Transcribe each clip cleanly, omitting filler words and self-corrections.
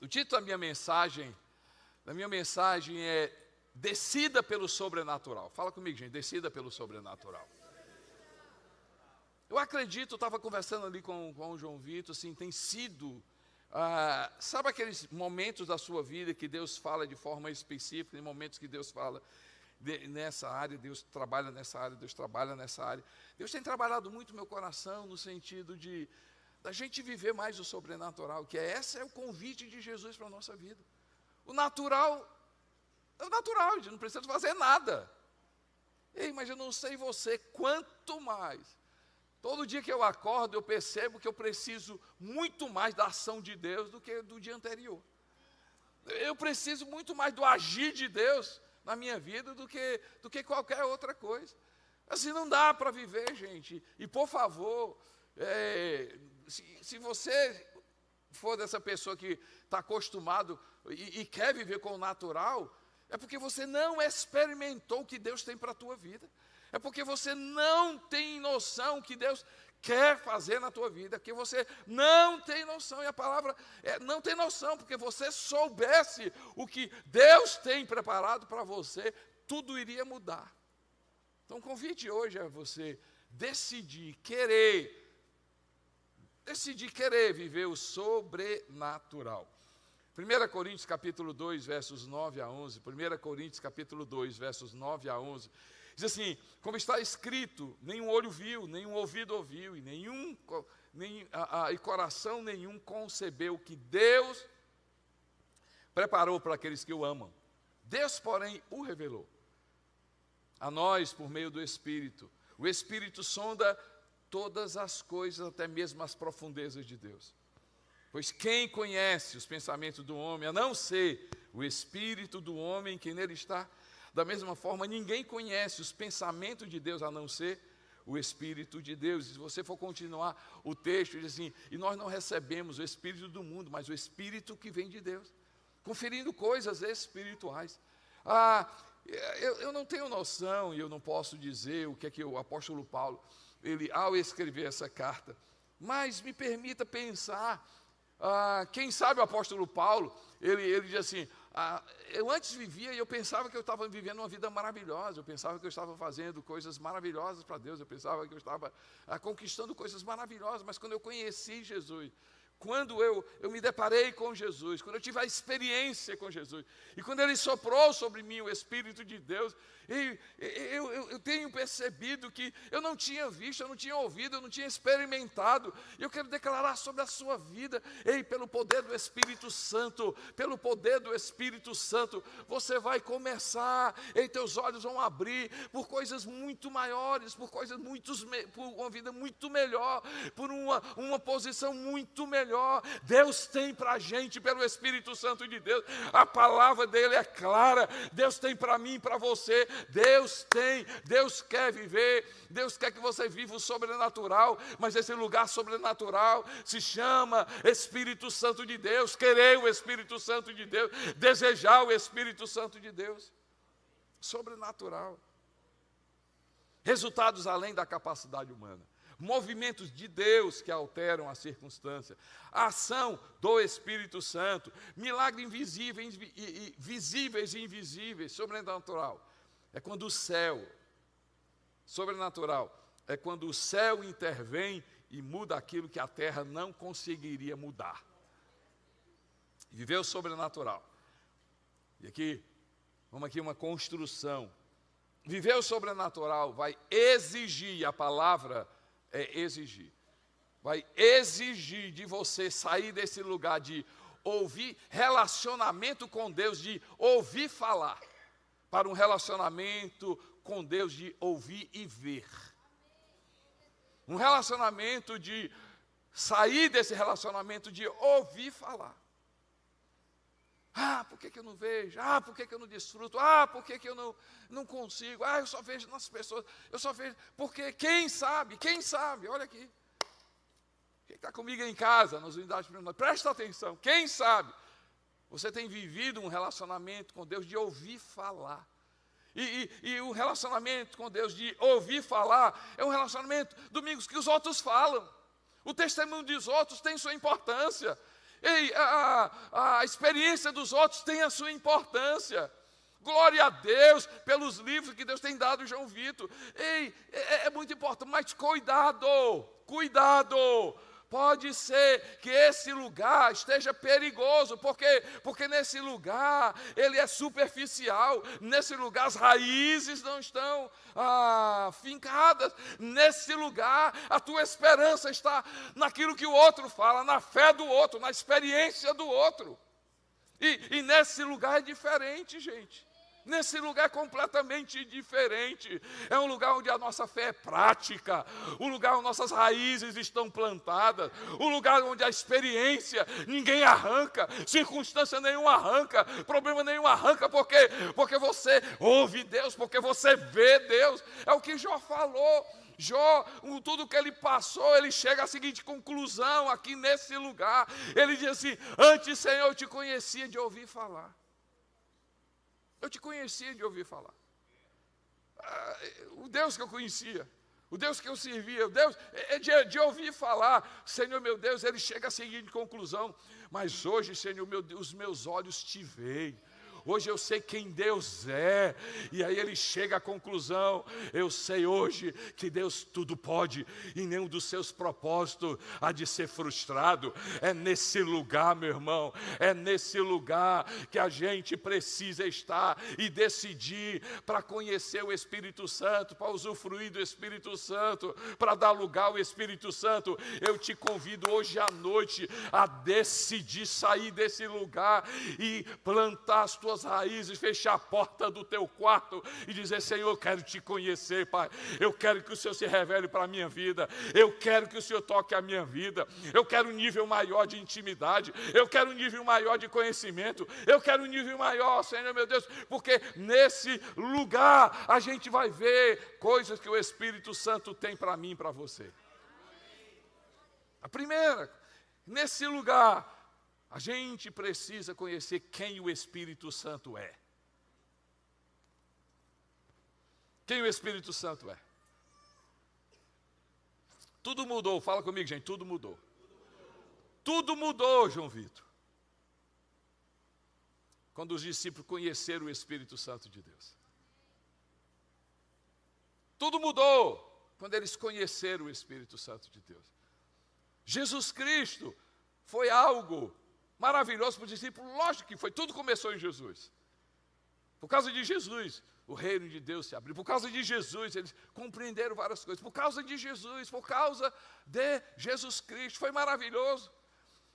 O título da minha mensagem é Descida pelo Sobrenatural. Fala comigo, gente, descida pelo sobrenatural. Eu acredito, eu estava conversando ali com o João Vitor, assim, tem sido, sabe aqueles momentos da sua vida que Deus fala de forma específica, em momentos que Deus fala nessa área, Deus trabalha nessa área, Deus trabalha nessa área. Deus tem trabalhado muito no meu coração no sentido de da gente viver mais o sobrenatural, que esse é o convite de Jesus para a nossa vida. O natural é o natural, a gente não precisa fazer nada. Ei, mas eu não sei você, quanto mais. Todo dia que eu acordo, eu percebo que eu preciso muito mais da ação de Deus do que do dia anterior. Eu preciso muito mais do agir de Deus na minha vida do que qualquer outra coisa. Assim não dá para viver, gente. E por favor, se você for dessa pessoa que está acostumado e quer viver com o natural, é porque você não experimentou o que Deus tem para a tua vida. É porque você não tem noção que Deus quer fazer na tua vida, que você não tem noção, e a palavra não tem noção, porque você soubesse o que Deus tem preparado para você, tudo iria mudar. Então o convite hoje é você decidir querer viver o sobrenatural. 1 Coríntios capítulo 2, versos 9 a 11, 1 Coríntios capítulo 2, versos 9 a 11, diz assim, como está escrito, nenhum olho viu, nenhum ouvido ouviu, e coração nenhum concebeu o que Deus preparou para aqueles que o amam. Deus, porém, o revelou a nós por meio do Espírito. O Espírito sonda todas as coisas, até mesmo as profundezas de Deus. Pois quem conhece os pensamentos do homem, a não ser o Espírito do homem que nele está? Da mesma forma, ninguém conhece os pensamentos de Deus, a não ser o Espírito de Deus. E se você for continuar o texto, diz assim, e nós não recebemos o Espírito do mundo, mas o Espírito que vem de Deus, conferindo coisas espirituais. Eu não tenho noção, e eu não posso dizer o que é que o apóstolo Paulo, ele, ao escrever essa carta, mas me permita pensar, quem sabe o apóstolo Paulo, ele diz assim, eu antes vivia e eu pensava que eu estava vivendo uma vida maravilhosa, eu pensava que eu estava fazendo coisas maravilhosas para Deus, eu pensava que eu estava conquistando coisas maravilhosas, mas quando eu conheci Jesus, quando eu me deparei com Jesus, quando eu tive a experiência com Jesus, e quando Ele soprou sobre mim o Espírito de Deus, eu tenho percebido que eu não tinha visto, eu não tinha ouvido, eu não tinha experimentado, e eu quero declarar sobre a sua vida, pelo poder do Espírito Santo, pelo poder do Espírito Santo, você vai começar, teus olhos vão abrir por coisas muito maiores, por uma vida muito melhor, por uma posição muito melhor. Deus tem para a gente, pelo Espírito Santo de Deus, a palavra dele é clara, Deus tem para mim e para você, Deus quer viver, Deus quer que você viva o sobrenatural, mas esse lugar sobrenatural se chama Espírito Santo de Deus, querer o Espírito Santo de Deus, desejar o Espírito Santo de Deus, sobrenatural, resultados além da capacidade humana. Movimentos de Deus que alteram a circunstância, a ação do Espírito Santo, milagres invisíveis, visíveis e invisíveis, sobrenatural. É quando o céu, sobrenatural, é quando o céu intervém e muda aquilo que a terra não conseguiria mudar. Viver o sobrenatural. E aqui, vamos aqui uma construção. Viver o sobrenatural vai exigir, a palavra exigir. Vai exigir de você sair desse lugar de ouvir relacionamento com Deus, de ouvir falar, para um relacionamento com Deus de ouvir e ver. Um relacionamento de sair desse relacionamento de ouvir falar. Por que eu não vejo? Por que eu não desfruto? Por que eu não consigo? Eu só vejo nas pessoas, eu só vejo, porque quem sabe, olha aqui. Quem está comigo em casa, nas unidades primárias, presta atenção, quem sabe, você tem vivido um relacionamento com Deus de ouvir falar. E o relacionamento com Deus de ouvir falar é um relacionamento, Domingos, que os outros falam. O testemunho dos outros tem sua importância. Ei, a experiência dos outros tem a sua importância. Glória a Deus pelos livros que Deus tem dado, João Vitor. Ei, é muito importante, mas cuidado, cuidado. Pode ser que esse lugar esteja perigoso, porque nesse lugar ele é superficial, nesse lugar as raízes não estão fincadas, nesse lugar a tua esperança está naquilo que o outro fala, na fé do outro, na experiência do outro. E nesse lugar é diferente, gente. Nesse lugar é completamente diferente. É um lugar onde a nossa fé é prática, um lugar onde nossas raízes estão plantadas, um lugar onde a experiência ninguém arranca, circunstância nenhuma arranca, problema nenhum arranca, porque você ouve Deus, porque você vê Deus. É o que Jó falou. Jó, tudo que ele passou, ele chega à seguinte conclusão aqui nesse lugar. Ele diz assim: antes, Senhor, eu te conhecia de ouvir falar. Eu te conhecia de ouvir falar. O Deus que eu conhecia, o Deus que eu servia, o Deus de ouvir falar. Senhor, meu Deus, ele chega à seguinte conclusão: mas hoje, Senhor, os meus olhos te veem. Hoje eu sei quem Deus é. E aí ele chega à conclusão: eu sei hoje que Deus tudo pode e nenhum dos seus propósitos há de ser frustrado. É nesse lugar, meu irmão, é nesse lugar que a gente precisa estar e decidir para conhecer o Espírito Santo, para usufruir do Espírito Santo, para dar lugar ao Espírito Santo. Eu te convido hoje à noite a decidir sair desse lugar e plantar as tuas raízes, fechar a porta do teu quarto e dizer: Senhor, eu quero te conhecer, Pai. Eu quero que o Senhor se revele para a minha vida. Eu quero que o Senhor toque a minha vida. Eu quero um nível maior de intimidade. Eu quero um nível maior de conhecimento. Eu quero um nível maior, Senhor, meu Deus, porque nesse lugar a gente vai ver coisas que o Espírito Santo tem para mim e para você. A primeira, nesse lugar, a gente precisa conhecer quem o Espírito Santo é. Quem o Espírito Santo é. Tudo mudou, fala comigo, gente, tudo mudou. Tudo mudou, João Vitor. Quando os discípulos conheceram o Espírito Santo de Deus. Tudo mudou quando eles conheceram o Espírito Santo de Deus. Jesus Cristo foi algo maravilhoso para os discípulos, lógico que foi, tudo começou em Jesus. Por causa de Jesus, o reino de Deus se abriu. Por causa de Jesus, eles compreenderam várias coisas. Por causa de Jesus, por causa de Jesus Cristo, foi maravilhoso.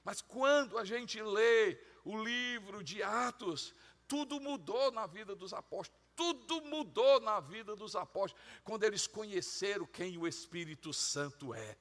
Mas quando a gente lê o livro de Atos, tudo mudou na vida dos apóstolos. Tudo mudou na vida dos apóstolos, quando eles conheceram quem o Espírito Santo é.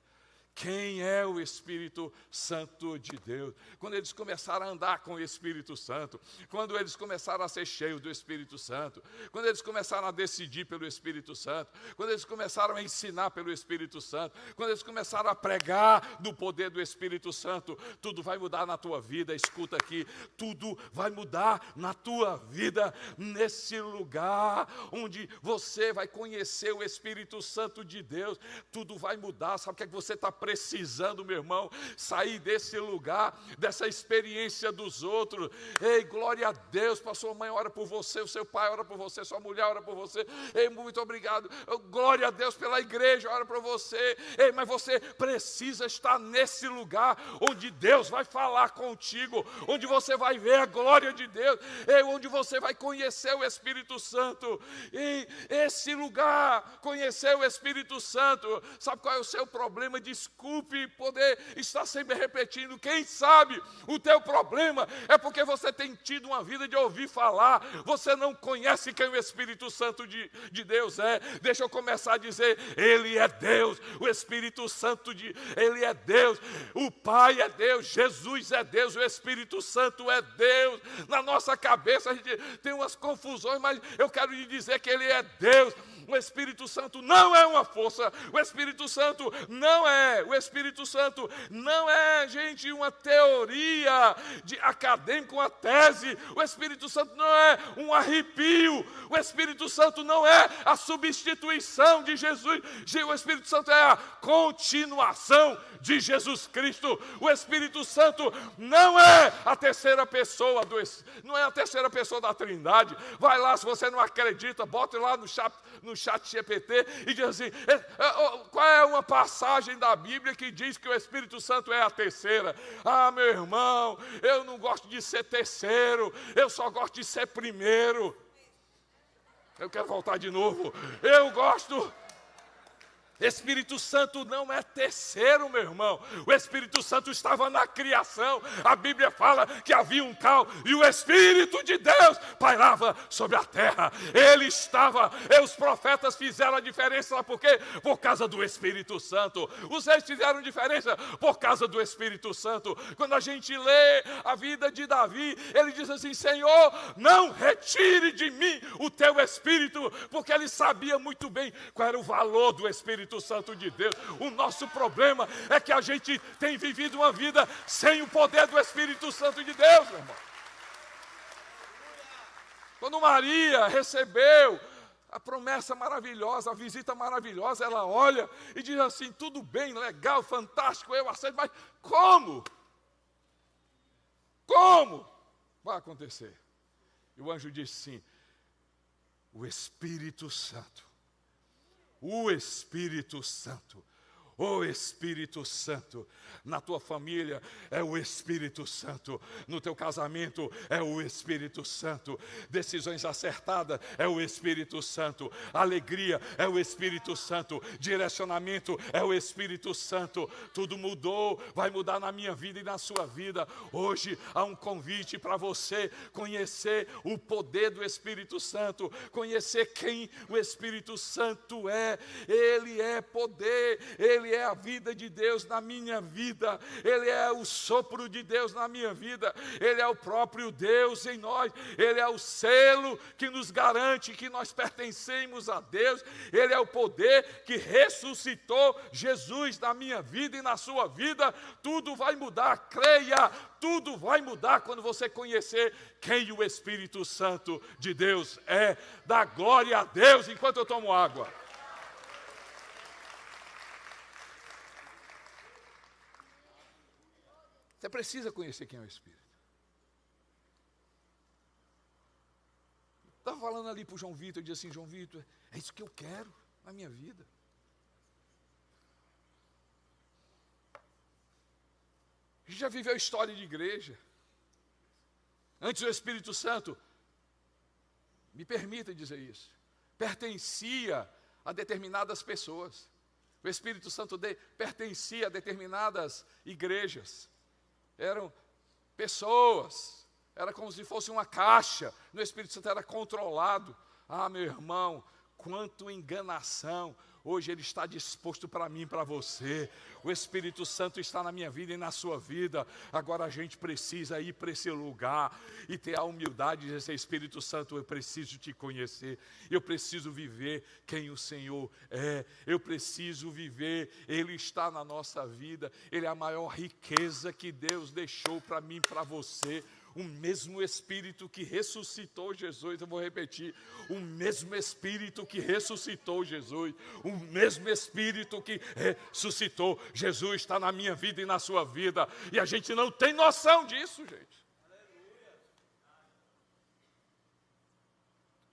Quem é o Espírito Santo de Deus? Quando eles começaram a andar com o Espírito Santo, quando eles começaram a ser cheios do Espírito Santo, quando eles começaram a decidir pelo Espírito Santo, quando eles começaram a ensinar pelo Espírito Santo, quando eles começaram a pregar do poder do Espírito Santo, tudo vai mudar na tua vida. Escuta aqui, tudo vai mudar na tua vida, nesse lugar onde você vai conhecer o Espírito Santo de Deus, tudo vai mudar. Sabe o que é que você está precisando, meu irmão? Sair desse lugar, dessa experiência dos outros. Ei, glória a Deus, para sua mãe ora por você, o seu pai ora por você, sua mulher ora por você. Ei, muito obrigado. Glória a Deus pela igreja, ora por você. Ei, mas você precisa estar nesse lugar onde Deus vai falar contigo, onde você vai ver a glória de Deus, ei, onde você vai conhecer o Espírito Santo. E esse lugar, conhecer o Espírito Santo, sabe qual é o seu problema? Desculpe poder estar sempre repetindo. Quem sabe o teu problema é porque você tem tido uma vida de ouvir falar. Você não conhece quem o Espírito Santo de Deus é. Deixa eu começar a dizer: Ele é Deus. O Espírito Santo Ele é Deus. O Pai é Deus. Jesus é Deus. O Espírito Santo é Deus. Na nossa cabeça a gente tem umas confusões, mas eu quero lhe dizer que Ele é Deus. O Espírito Santo não é uma força. O Espírito Santo não é. O Espírito Santo não é, gente, uma teoria acadêmica, uma tese. O Espírito Santo não é um arrepio. O Espírito Santo não é a substituição de Jesus. O Espírito Santo é a continuação de Jesus Cristo. O Espírito Santo não é a terceira pessoa não é a terceira pessoa da Trindade. Vai lá, se você não acredita, bota lá no chat GPT e diz assim: qual é uma passagem da Bíblia que diz que o Espírito Santo é a terceira? Ah, meu irmão, eu não gosto de ser terceiro, eu só gosto de ser primeiro. Eu quero voltar de novo. Eu gosto. Espírito Santo não é terceiro, meu irmão. O Espírito Santo estava na criação. A Bíblia fala que havia um caos e o Espírito de Deus pairava sobre a terra. Ele estava, e os profetas fizeram a diferença, sabe por quê? Por causa do Espírito Santo. Os reis fizeram diferença por causa do Espírito Santo. Quando a gente lê a vida de Davi, ele diz assim: Senhor, não retire de mim o teu Espírito, porque ele sabia muito bem qual era o valor do Espírito Santo de Deus. O nosso problema é que a gente tem vivido uma vida sem o poder do Espírito Santo de Deus, meu irmão. Quando Maria recebeu a promessa maravilhosa, a visita maravilhosa, ela olha e diz assim: tudo bem, legal, fantástico, eu aceito, mas como? Como vai acontecer? E o anjo disse assim: o Espírito Santo, o Espírito Santo, o Espírito Santo, na tua família é o Espírito Santo, no teu casamento é o Espírito Santo, decisões acertadas é o Espírito Santo, alegria é o Espírito Santo, direcionamento é o Espírito Santo. Tudo mudou, vai mudar na minha vida e na sua vida. Hoje há um convite para você conhecer o poder do Espírito Santo, conhecer quem o Espírito Santo é. Ele é poder, ele é a vida de Deus na minha vida, ele é o sopro de Deus na minha vida, ele é o próprio Deus em nós, ele é o selo que nos garante que nós pertencemos a Deus, ele é o poder que ressuscitou Jesus na minha vida e na sua vida. Tudo vai mudar, creia, tudo vai mudar quando você conhecer quem o Espírito Santo de Deus é. Dá glória a Deus enquanto eu tomo água. Você precisa conhecer quem é o Espírito. Estava falando ali para o João Vitor, eu disse assim: João Vitor, é isso que eu quero na minha vida. A gente já viveu história de igreja. Antes o Espírito Santo, me permita dizer isso, pertencia a determinadas pessoas. O Espírito Santo pertencia a determinadas igrejas. Eram pessoas, era como se fosse uma caixa, no Espírito Santo era controlado. Ah, meu irmão, quanto enganação, hoje ele está disposto para mim e para você. O Espírito Santo está na minha vida e na sua vida. Agora a gente precisa ir para esse lugar e ter a humildade de dizer: Espírito Santo, eu preciso te conhecer, eu preciso viver quem o Senhor é, eu preciso viver, Ele está na nossa vida, Ele é a maior riqueza que Deus deixou para mim e para você. O mesmo Espírito que ressuscitou Jesus, eu vou repetir, o mesmo Espírito que ressuscitou Jesus, o mesmo Espírito que ressuscitou Jesus está na minha vida e na sua vida, e a gente não tem noção disso, gente.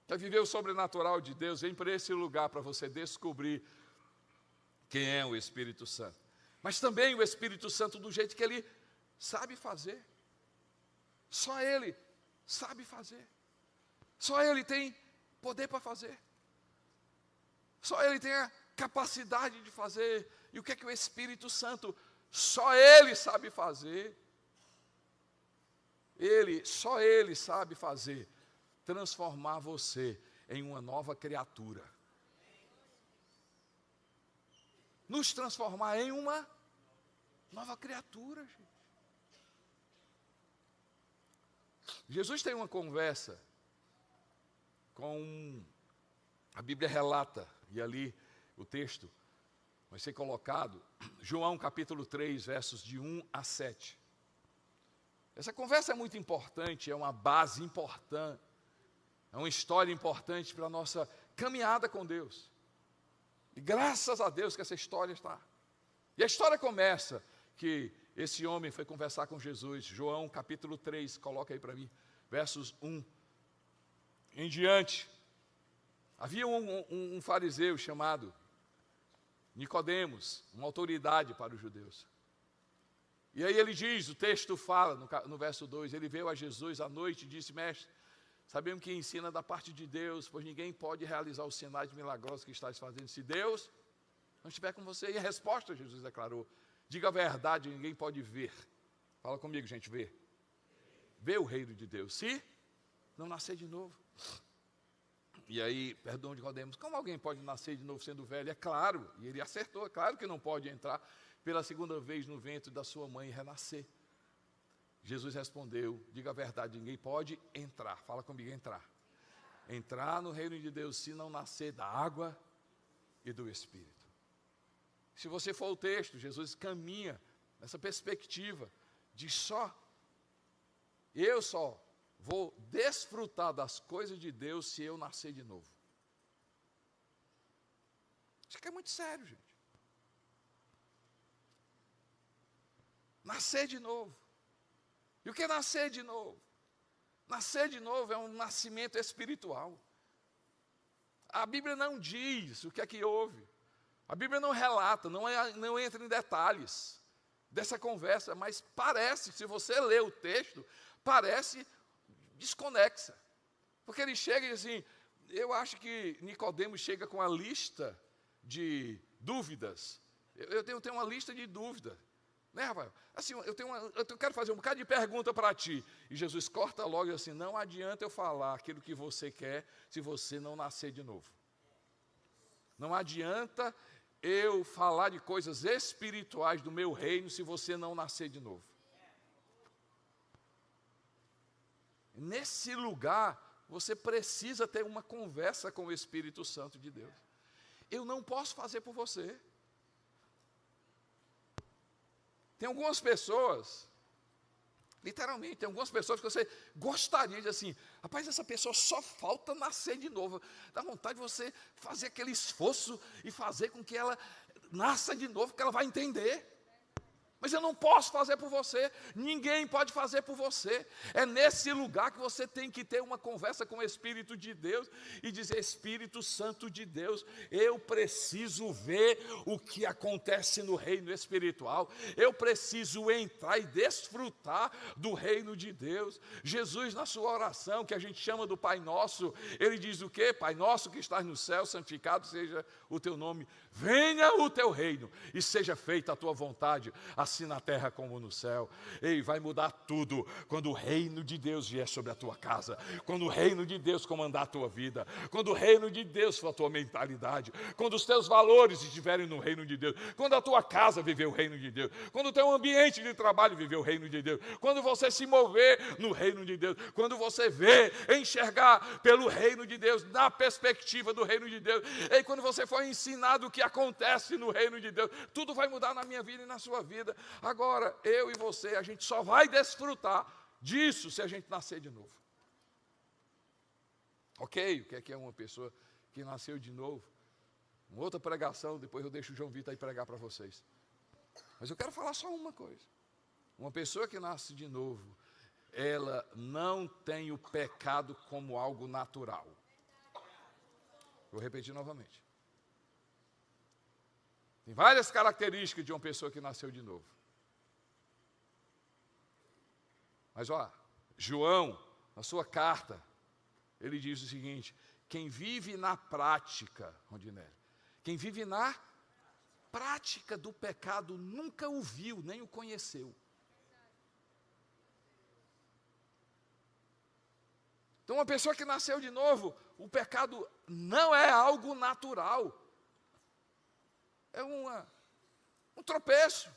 Quer viver o sobrenatural de Deus? Vem para esse lugar para você descobrir quem é o Espírito Santo. Mas também o Espírito Santo do jeito que Ele sabe fazer. Só Ele sabe fazer. Só Ele tem poder para fazer. Só Ele tem a capacidade de fazer. E o que é que o Espírito Santo, só Ele sabe fazer? Só Ele sabe fazer. Transformar você em uma nova criatura. Nos transformar em uma nova criatura, gente. Jesus tem uma conversa com A Bíblia relata, e ali o texto vai ser colocado, João capítulo 3, versos de 1 a 7. Essa conversa é muito importante, é uma base importante, é uma história importante para a nossa caminhada com Deus. E graças a Deus que essa história está. E a história começa que esse homem foi conversar com Jesus. João capítulo 3, coloca aí para mim, versos 1 em diante. Havia um fariseu chamado Nicodemos, uma autoridade para os judeus. E aí ele diz, o texto fala no verso 2, ele veio a Jesus à noite e disse: mestre, sabemos que ensina da parte de Deus, pois ninguém pode realizar os sinais milagrosos que estás fazendo se Deus não estiver com você. E a resposta, Jesus declarou: diga a verdade, ninguém pode ver. Fala comigo, gente, ver. Ver o reino de Deus, se não nascer de novo. E aí, perdão de Nicodemos, como alguém pode nascer de novo sendo velho? É claro, e ele acertou, é claro que não pode entrar pela segunda vez no ventre da sua mãe e renascer. Jesus respondeu: diga a verdade, ninguém pode entrar. Fala comigo, entrar. Entrar no reino de Deus se não nascer da água e do Espírito. Se você for o texto, Jesus caminha nessa perspectiva de eu só vou desfrutar das coisas de Deus se eu nascer de novo. Isso aqui é muito sério, gente. Nascer de novo. E o que é nascer de novo? Nascer de novo é um nascimento espiritual. A Bíblia não diz o que é que houve. A Bíblia não relata, não entra em detalhes dessa conversa, mas parece, se você lê o texto, parece desconexa. Porque ele chega e diz assim, eu acho que Nicodemos chega com a lista de dúvidas. Eu tenho uma lista de dúvidas. Né, Rafael? Assim, eu quero fazer um bocado de pergunta para ti. E Jesus corta logo e diz assim, não adianta eu falar aquilo que você quer se você não nascer de novo. Não adianta eu falar de coisas espirituais do meu reino se você não nascer de novo. Nesse lugar, você precisa ter uma conversa com o Espírito Santo de Deus. Eu não posso fazer por você. Tem algumas pessoas, literalmente, tem algumas pessoas que você gostaria de assim, rapaz, essa pessoa só falta nascer de novo. Dá vontade de você fazer aquele esforço e fazer com que ela nasça de novo, que ela vai entender. Mas eu não posso fazer por você, ninguém pode fazer por você. É nesse lugar que você tem que ter uma conversa com o Espírito de Deus e dizer, Espírito Santo de Deus, eu preciso ver o que acontece no reino espiritual, eu preciso entrar e desfrutar do reino de Deus. Jesus, na sua oração, que a gente chama do Pai Nosso, ele diz o quê? Pai Nosso que estás no céu, santificado seja o teu nome, venha o teu reino e seja feita a tua vontade, assim na terra como no céu. Ei, vai mudar tudo quando o reino de Deus vier sobre a tua casa, quando o reino de Deus comandar a tua vida, quando o reino de Deus for a tua mentalidade, quando os teus valores estiverem no reino de Deus, quando a tua casa viver o reino de Deus, quando o teu ambiente de trabalho viver o reino de Deus, quando você se mover no reino de Deus, quando você vê, enxergar pelo reino de Deus, na perspectiva do reino de Deus, e quando você for ensinado o que acontece no reino de Deus, tudo vai mudar na minha vida e na sua vida. Agora, eu e você, a gente só vai desfrutar disso se a gente nascer de novo. Ok? O que é uma pessoa que nasceu de novo? Uma outra pregação, depois eu deixo o João Vitor aí pregar para vocês. Mas eu quero falar só uma coisa. Uma pessoa que nasce de novo, ela não tem o pecado como algo natural. Vou repetir novamente. Tem várias características de uma pessoa que nasceu de novo. Mas, João, na sua carta, ele diz o seguinte, quem vive na prática, Rondinelli, quem vive na prática do pecado nunca o viu, nem o conheceu. Então, uma pessoa que nasceu de novo, o pecado não é algo natural. É um tropeço.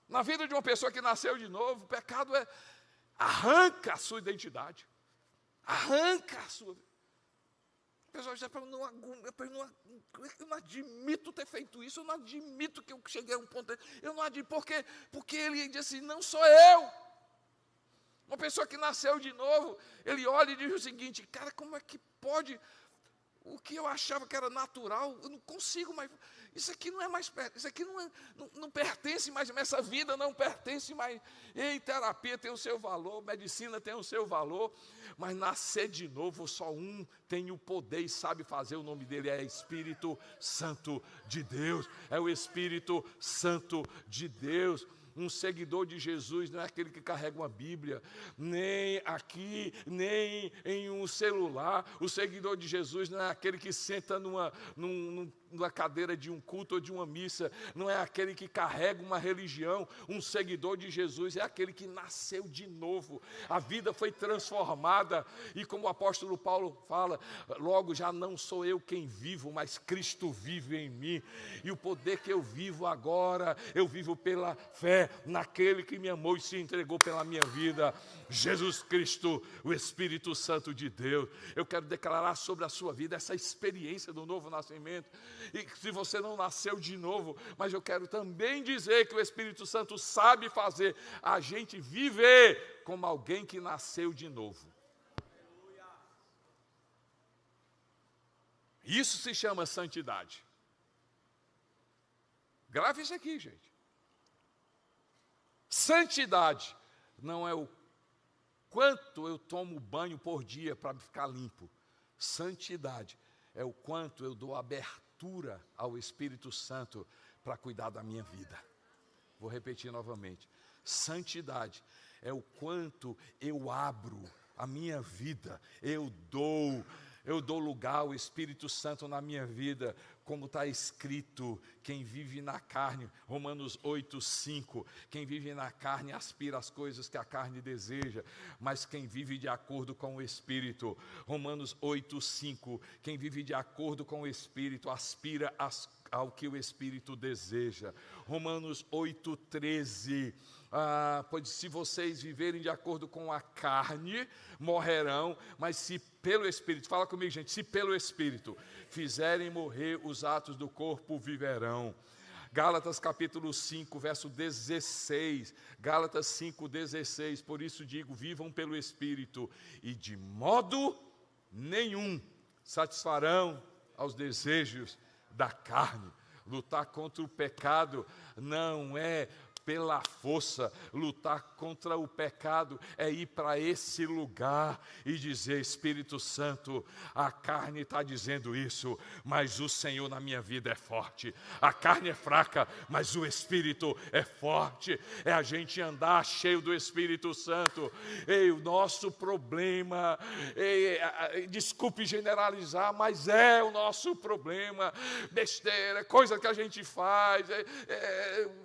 Na vida de uma pessoa que nasceu de novo, o pecado arranca a sua identidade, arranca a sua vida. O pessoal diz, eu não admito ter feito isso, eu não admito que eu cheguei a um ponto, eu não admito, porque ele diz assim, não sou eu. Uma pessoa que nasceu de novo, ele olha e diz o seguinte, cara, como é que pode, o que eu achava que era natural, eu não consigo mais, isso aqui não é mais, isso aqui não pertence mais, essa vida não pertence mais. Ei, terapia tem o seu valor, medicina tem o seu valor, mas nascer de novo, só um tem o poder e sabe fazer, o nome dele é Espírito Santo de Deus, é o Espírito Santo de Deus. Um seguidor de Jesus não é aquele que carrega uma Bíblia, nem aqui, nem em um celular. O seguidor de Jesus não é aquele que senta numa cadeira de um culto ou de uma missa, não é aquele que carrega uma religião. Um seguidor de Jesus é aquele que nasceu de novo, a vida foi transformada, e como o apóstolo Paulo fala, logo já não sou eu quem vivo, mas Cristo vive em mim, e o poder que eu vivo agora, eu vivo pela fé naquele que me amou e se entregou pela minha vida, Jesus Cristo, o Espírito Santo de Deus. Eu quero declarar sobre a sua vida essa experiência do novo nascimento. E se você não nasceu de novo, mas eu quero também dizer que o Espírito Santo sabe fazer a gente viver como alguém que nasceu de novo. Isso se chama santidade. Grave isso aqui, gente. Santidade não é o quanto eu tomo banho por dia para ficar limpo. Santidade é o quanto eu dou abertura ao Espírito Santo para cuidar da minha vida. Vou repetir novamente. Santidade é o quanto eu abro a minha vida, eu dou lugar ao Espírito Santo na minha vida, como está escrito, quem vive na carne, Romanos 8:5, quem vive na carne aspira às coisas que a carne deseja, mas quem vive de acordo com o Espírito, Romanos 8:5, quem vive de acordo com o Espírito aspira ao que o Espírito deseja, Romanos 8:13, pois se vocês viverem de acordo com a carne, morrerão, mas se pelo Espírito, fala comigo, gente, se pelo Espírito fizerem morrer os atos do corpo, viverão. Gálatas capítulo 5, verso 16, Gálatas 5:16, por isso digo, vivam pelo Espírito, e de modo nenhum satisfarão aos desejos da carne. Lutar contra o pecado não é pela força, lutar contra o pecado é ir para esse lugar e dizer, Espírito Santo, a carne está dizendo isso, mas o Senhor na minha vida é forte, a carne é fraca, mas o Espírito é forte, é a gente andar cheio do Espírito Santo. Ei, o nosso problema, desculpe generalizar, mas é o nosso problema, besteira, coisa que a gente faz,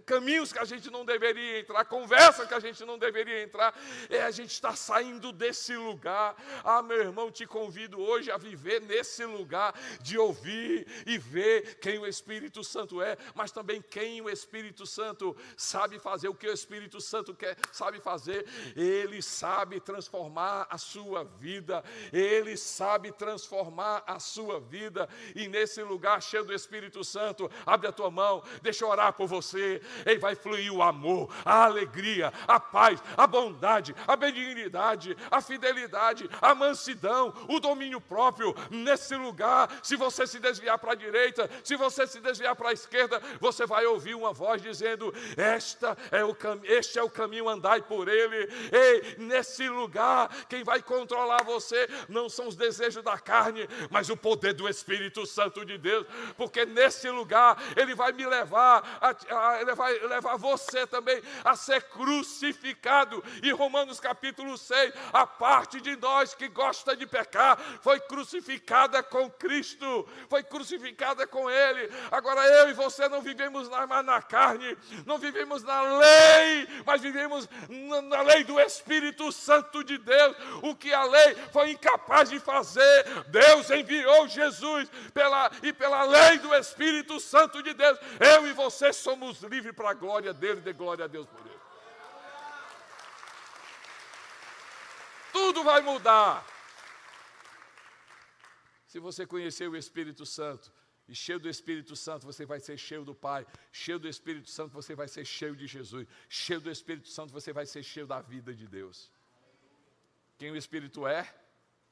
caminhos que a gente não deveria entrar, conversa que a gente não deveria entrar, a gente está saindo desse lugar. Meu irmão, te convido hoje a viver nesse lugar, de ouvir e ver quem o Espírito Santo é, mas também quem o Espírito Santo sabe fazer, o que o Espírito Santo sabe fazer. Ele sabe transformar a sua vida, ele sabe transformar a sua vida, e nesse lugar cheio do Espírito Santo, abre a tua mão, deixa eu orar por você, e vai fluir o amor, a alegria, a paz, a bondade, a benignidade, a fidelidade, a mansidão, o domínio próprio. Nesse lugar, se você se desviar para a direita, se você se desviar para a esquerda, você vai ouvir uma voz dizendo, este é o caminho, andai por ele. Ei, nesse lugar, quem vai controlar você não são os desejos da carne, mas o poder do Espírito Santo de Deus, porque nesse lugar, ele vai me levar, ele vai levar você também a ser crucificado. E Romanos capítulo 6, a parte de nós que gosta de pecar, foi crucificada com Cristo, foi crucificada com Ele. Agora eu e você não vivemos mais na carne, não vivemos na lei, mas vivemos na lei do Espírito Santo de Deus. O que a lei foi incapaz de fazer, Deus enviou Jesus pela lei do Espírito Santo de Deus. Eu e você somos livres para a glória dele, de glória a Deus por ele. Tudo vai mudar. Se você conhecer o Espírito Santo, e cheio do Espírito Santo, você vai ser cheio do Pai. Cheio do Espírito Santo, você vai ser cheio de Jesus. Cheio do Espírito Santo, você vai ser cheio da vida de Deus. Quem o Espírito é,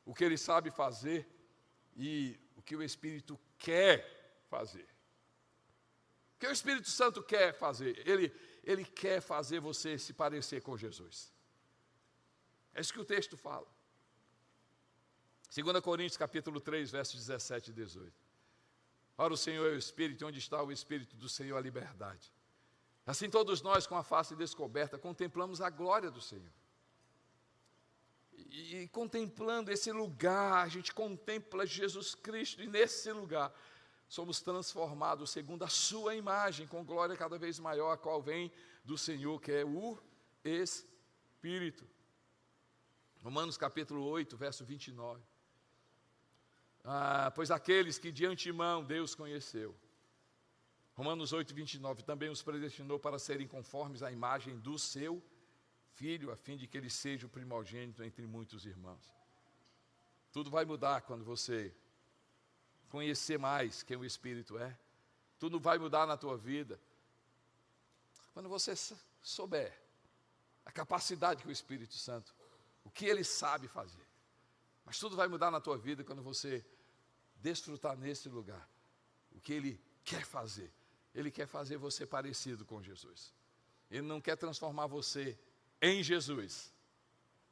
o que ele sabe fazer e o que o Espírito quer fazer. O que o Espírito Santo quer fazer? Ele quer fazer você se parecer com Jesus. É isso que o texto fala. 2 Coríntios capítulo 3, versos 17 e 18. Ora, o Senhor é o Espírito, onde está o Espírito do Senhor, a liberdade. Assim todos nós, com a face descoberta, contemplamos a glória do Senhor. E contemplando esse lugar, a gente contempla Jesus Cristo, e nesse lugar somos transformados segundo a sua imagem, com glória cada vez maior, a qual vem do Senhor, que é o Espírito. Romanos capítulo 8, verso 29. Pois aqueles que de antemão Deus conheceu, Romanos 8, 29, também os predestinou para serem conformes à imagem do seu Filho, a fim de que ele seja o primogênito entre muitos irmãos. Tudo vai mudar quando você conhecer mais quem o Espírito é. Tudo vai mudar na tua vida quando você souber a capacidade que o Espírito Santo, o que ele sabe fazer. Mas tudo vai mudar na tua vida quando você desfrutar nesse lugar o que ele quer fazer. Ele quer fazer você parecido com Jesus. Ele não quer transformar você em Jesus.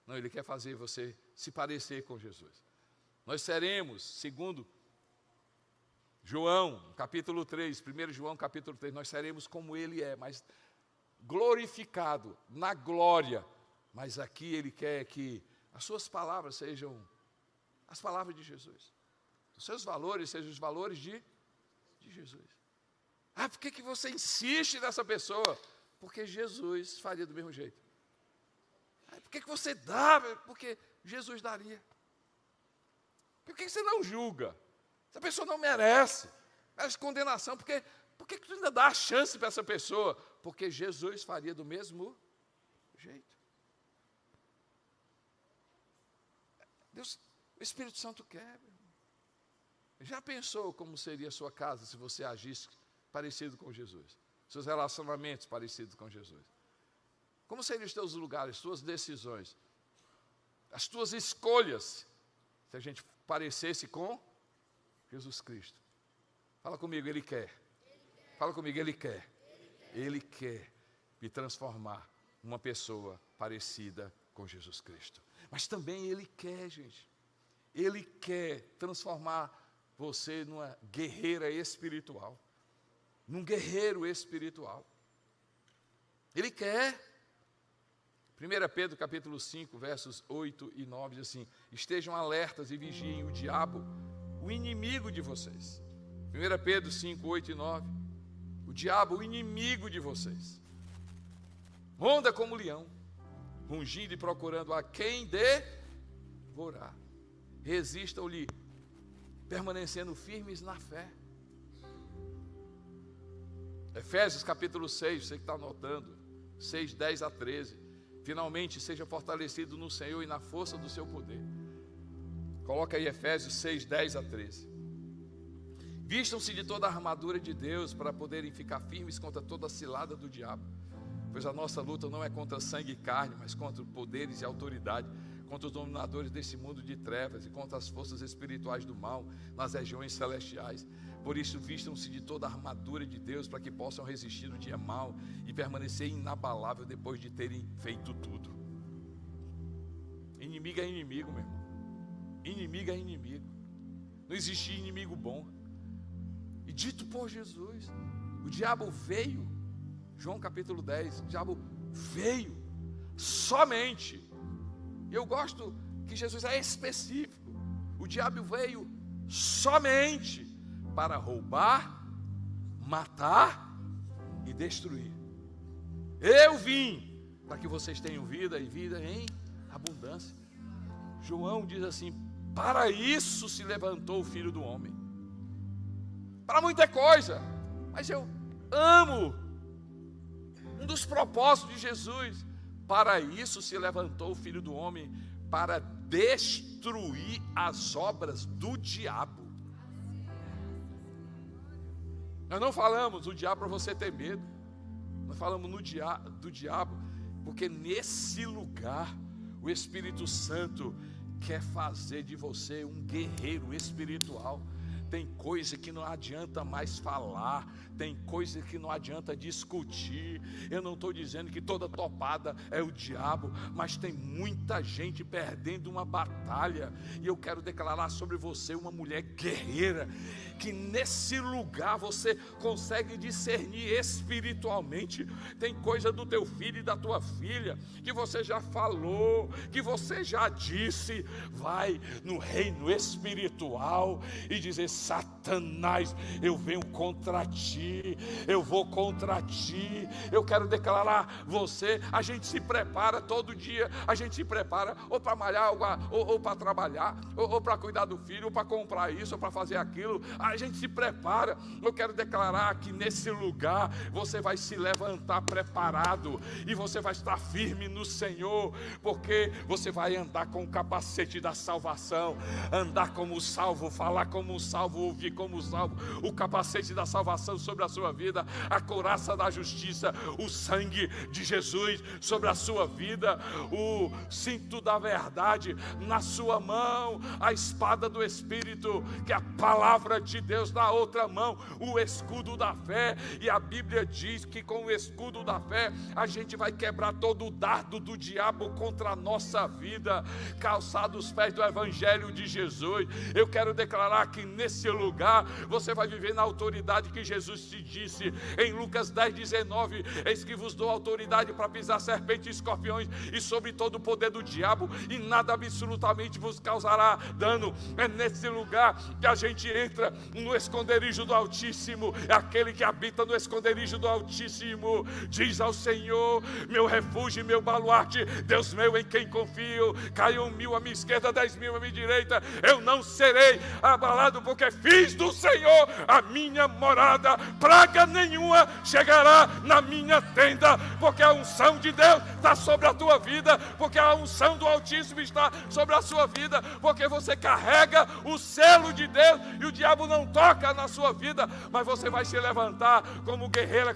Não, ele quer fazer você se parecer com Jesus. Nós seremos, segundo João, capítulo 3, 1 João, capítulo 3, nós seremos como ele é, mas glorificado na glória. Mas aqui ele quer que as suas palavras sejam as palavras de Jesus. Os seus valores sejam os valores de Jesus. Por que você insiste nessa pessoa? Porque Jesus faria do mesmo jeito. Por que você dá? Porque Jesus daria. Por que você não julga? Essa pessoa não merece condenação. Por que você ainda dá a chance para essa pessoa? Porque Jesus faria do mesmo jeito. Deus, o Espírito Santo quer. Já pensou como seria a sua casa se você agisse parecido com Jesus? Seus relacionamentos parecidos com Jesus? Como seriam os teus lugares, as tuas decisões, as tuas escolhas, se a gente parecesse com Jesus Cristo? Fala comigo, Ele quer. Fala comigo, Ele quer. Ele quer me transformar numa pessoa parecida com Jesus Cristo. Mas também Ele quer, gente. Ele quer transformar você numa guerreira espiritual. Num guerreiro espiritual. Ele quer. 1 Pedro capítulo 5, versos 8 e 9, diz assim: estejam alertas e vigiem o diabo, o inimigo de vocês. 1 Pedro 5, 8 e 9. O diabo, o inimigo de vocês. Ronda como leão, rugindo e procurando a quem devorar. Resistam-lhe, permanecendo firmes na fé. Efésios capítulo 6, você que está anotando, 6, 10 a 13. Finalmente seja fortalecido no Senhor e na força do seu poder. Coloca aí Efésios 6, 10 a 13. Vistam-se de toda a armadura de Deus para poderem ficar firmes contra toda a cilada do diabo. Pois a nossa luta não é contra sangue e carne, mas contra poderes e autoridade, contra os dominadores desse mundo de trevas e contra as forças espirituais do mal nas regiões celestiais. Por isso, vistam-se de toda a armadura de Deus para que possam resistir no dia mau e permanecer inabalável depois de terem feito tudo. Inimigo é inimigo, meu irmão. Inimigo é inimigo. Não existe inimigo bom. E dito por Jesus, o diabo veio, João capítulo 10, o diabo veio somente. Eu gosto que Jesus é específico. O diabo veio somente para roubar, matar e destruir. Eu vim para que vocês tenham vida e vida em abundância. João diz assim: para isso se levantou o Filho do Homem. Para muita coisa, mas eu amo um dos propósitos de Jesus. Para isso se levantou o Filho do Homem, para destruir as obras do diabo. Nós não falamos do diabo para você ter medo. Nós falamos do diabo porque nesse lugar o Espírito Santo quer fazer de você um guerreiro espiritual. Tem coisa que não adianta mais falar, tem coisa que não adianta discutir. Eu não estou dizendo que toda topada é o diabo, mas tem muita gente perdendo uma batalha. E eu quero declarar sobre você uma mulher guerreira, que nesse lugar você consegue discernir espiritualmente. Tem coisa do teu filho e da tua filha que você já falou, que você já disse. Vai no reino espiritual e dizer: Satanás, eu venho contra ti, eu vou contra ti. Eu quero declarar você. A gente se prepara todo dia, a gente se prepara ou para malhar, ou para trabalhar, ou para cuidar do filho, ou para comprar isso, ou para fazer aquilo. A gente se prepara. Eu quero declarar que nesse lugar você vai se levantar preparado e você vai estar firme no Senhor, porque você vai andar com o capacete da salvação, andar como salvo, falar como salvo, ouvir como salvo, o capacete da salvação sobre a sua vida, a couraça da justiça, o sangue de Jesus sobre a sua vida, o cinto da verdade na sua mão, a espada do Espírito, que é a palavra de Deus, na outra mão, o escudo da fé. E a Bíblia diz que com o escudo da fé a gente vai quebrar todo o dardo do diabo contra a nossa vida, calçado os pés do Evangelho de Jesus. Eu quero declarar que nesse lugar você vai viver na autoridade que Jesus te disse em Lucas 10:19: eis que vos dou autoridade para pisar serpentes e escorpiões e sobre todo o poder do diabo, e nada absolutamente vos causará dano. É nesse lugar que a gente entra no esconderijo do Altíssimo. É aquele que habita no esconderijo do Altíssimo diz ao Senhor: meu refúgio e meu baluarte, Deus meu em quem confio. Caiam 1000 à minha esquerda, 10.000 à minha direita, eu não serei abalado, porque fiz do Senhor a minha morada. Praga nenhuma chegará na minha tenda, porque a unção de Deus está sobre a tua vida, porque a unção do Altíssimo está sobre a sua vida, porque você carrega o selo de Deus e o diabo não toca na sua vida. Mas você vai se levantar como guerreira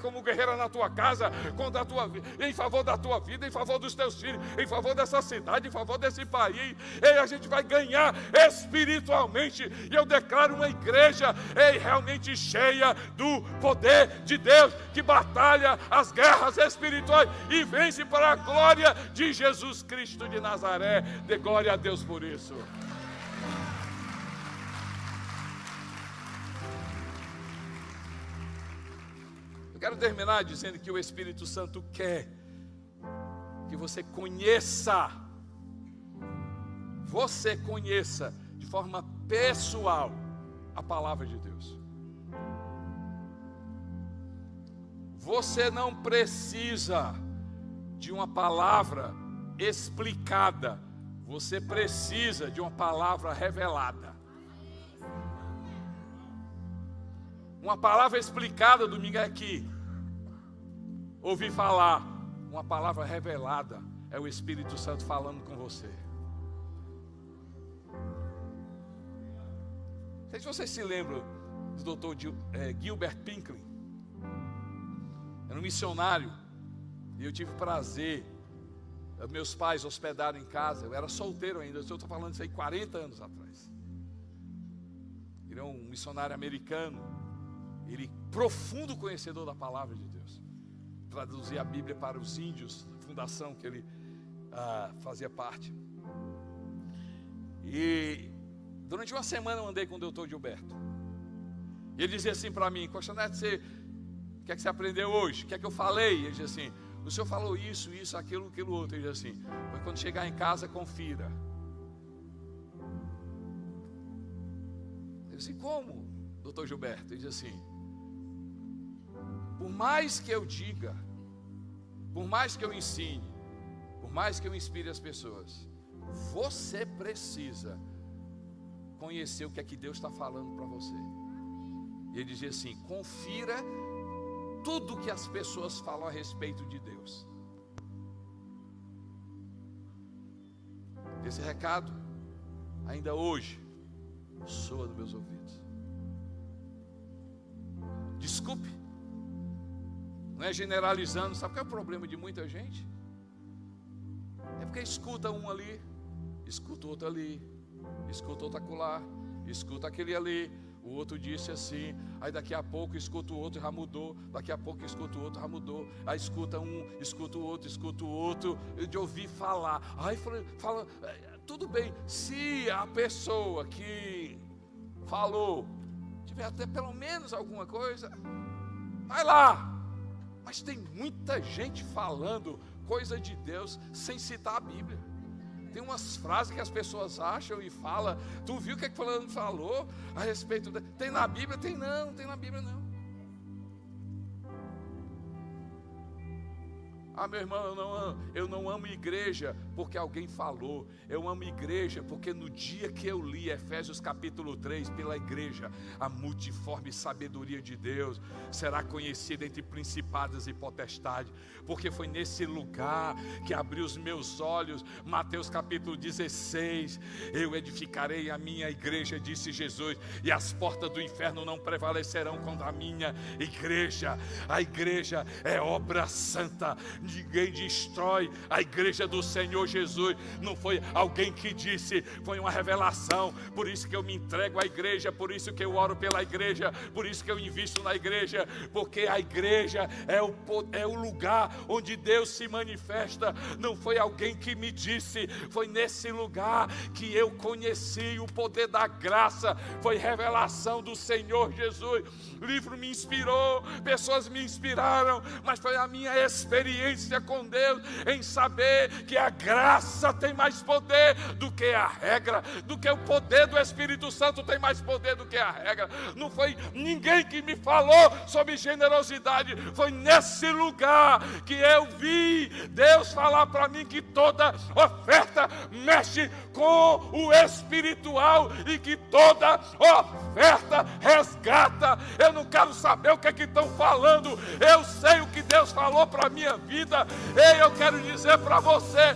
na tua casa, contra a tua, em favor da tua vida, em favor dos teus filhos, em favor dessa cidade, em favor desse país. E a gente vai ganhar espiritualmente. E eu declaro uma igreja realmente cheia do poder de Deus, que batalha as guerras espirituais e vence para a glória de Jesus Cristo de Nazaré. Dê glória a Deus por isso. Eu quero terminar dizendo que o Espírito Santo quer que você conheça de forma pessoal a palavra de Deus. Você não precisa de uma palavra explicada, você precisa de uma palavra revelada. Uma palavra explicada, domingo, é aqui. Ouvi falar. Uma palavra revelada é o Espírito Santo falando com você. Não sei se vocês se lembram do Dr. Gilbert Pinkley. Era um missionário. E eu tive prazer. Meus pais hospedaram em casa. Eu era solteiro ainda. Eu estou falando isso aí 40 anos atrás. Ele é um missionário americano. Ele profundo conhecedor da palavra de Deus. Traduzia a Bíblia para os índios, fundação que ele fazia parte. E durante uma semana eu andei com o doutor Gilberto. E ele dizia assim para mim: Costa Neto, o que é que você aprendeu hoje? O que é que eu falei? Ele dizia assim: o senhor falou isso, aquilo outro. Ele dizia assim: mas quando chegar em casa, confira. Eu disse: como, doutor Gilberto? Ele dizia assim: por mais que eu diga, por mais que eu ensine, por mais que eu inspire as pessoas, você precisa conhecer o que é que Deus está falando para você. E ele dizia assim: confira tudo que as pessoas falam a respeito de Deus. Esse recado, ainda hoje, soa nos meus ouvidos. desculpe. Não é generalizando. Sabe qual é o problema de muita gente? É porque escuta um ali, escuta outro ali, escuta outro acolá, escuta aquele ali. O outro disse assim, aí daqui a pouco escuta o outro, já mudou. Daqui a pouco escuta o outro, já mudou. Aí escuta um, escuta o outro, de ouvir falar. Aí fala, tudo bem, se a pessoa que falou tiver até pelo menos alguma coisa, vai lá. Mas tem muita gente falando coisa de Deus sem citar a Bíblia. Tem umas frases que as pessoas acham e falam. Tu viu o que fulano falou a respeito de... Tem na Bíblia? Tem não, tem na Bíblia não. Ah, meu irmão, eu não amo igreja porque alguém falou. Eu amo igreja porque no dia que eu li Efésios capítulo 3, pela igreja, a multiforme sabedoria de Deus será conhecida entre principados e potestades. Porque foi nesse lugar que abriu os meus olhos. Mateus capítulo 16, eu edificarei a minha igreja, disse Jesus, e as portas do inferno não prevalecerão contra a minha igreja. A igreja é obra santa. Ninguém destrói a igreja do Senhor Jesus. Não foi alguém que disse, foi uma revelação. Por isso que eu me entrego à igreja, por isso que eu oro pela igreja, por isso que eu invisto na igreja, porque a igreja é o lugar onde Deus se manifesta. Não foi alguém que me disse, foi nesse lugar que eu conheci o poder da graça. Foi revelação do Senhor Jesus. O livro me inspirou, pessoas me inspiraram, mas foi a minha experiência com Deus em saber que a graça tem mais poder do que a regra, do que o poder do Espírito Santo tem mais poder do que a regra. Não foi ninguém que me falou sobre generosidade, foi nesse lugar que eu vi Deus falar para mim que toda oferta mexe com o espiritual e que toda oferta resgata. Eu não quero saber o que é que estão falando, eu sei o que Deus falou para a minha vida. Ei, eu quero dizer para você,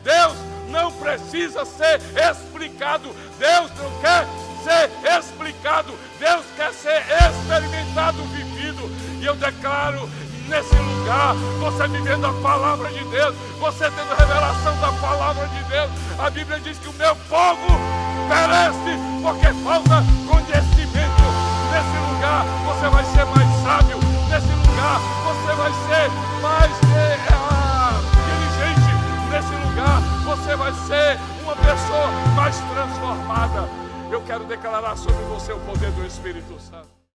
Deus não precisa ser explicado, Deus não quer ser explicado, Deus quer ser experimentado, vivido. E eu declaro nesse lugar, você vivendo a palavra de Deus, você tendo a revelação da palavra de Deus. A Bíblia diz que o meu povo perece porque falta conhecimento. Nesse lugar você vai ser mais sábio, nesse lugar você vai ser mais inteligente, nesse lugar você vai ser uma pessoa mais transformada. Eu quero declarar sobre você o poder do Espírito Santo.